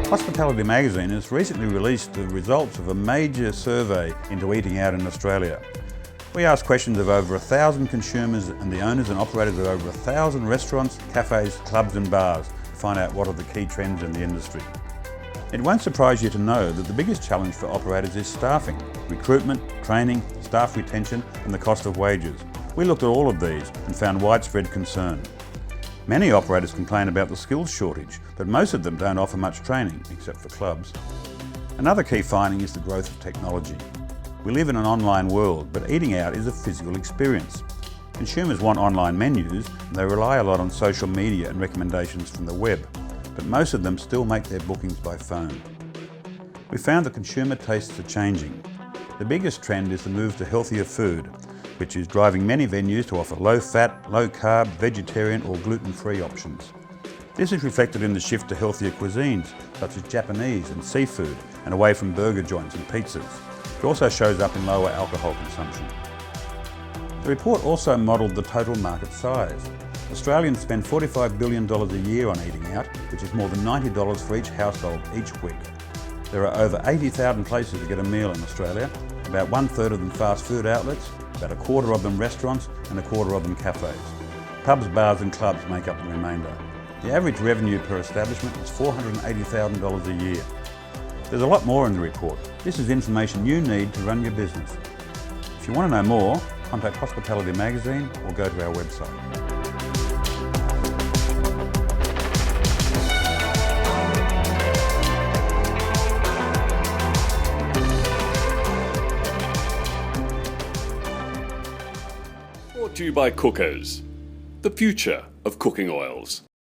Hospitality magazine has recently released the results of a major survey into eating out in Australia. We asked questions of over 1,000 consumers and the owners and operators of over 1,000 restaurants, cafes, clubs and bars to find out what are the key trends in the industry. It won't surprise you to know that the biggest challenge for operators is staffing, recruitment, training, staff retention and the cost of wages. We looked at all of these and found widespread concern. Many operators complain about the skills shortage, but most of them don't offer much training, except for clubs. Another key finding is the growth of technology. We live in an online world, but eating out is a physical experience. Consumers want online menus, and they rely a lot on social media and recommendations from the web, but most of them still make their bookings by phone. We found that consumer tastes are changing. The biggest trend is the move to healthier food, which is driving many venues to offer low-fat, low-carb, vegetarian or gluten-free options. This is reflected in the shift to healthier cuisines, such as Japanese and seafood, and away from burger joints and pizzas. It also shows up in lower alcohol consumption. The report also modelled the total market size. Australians spend $45 billion a year on eating out, which is more than $90 for each household each week. There are over 80,000 places to get a meal in Australia, about 1/3 of them fast food outlets, about 1/4 of them restaurants and 1/4 of them cafes. Pubs, bars and clubs make up the remainder. The average revenue per establishment is $480,000 a year. There's a lot more in the report. This is information you need to run your business. If you want to know more, contact Hospitality Magazine or go to our website. Brought to you by Cookers, the future of cooking oils.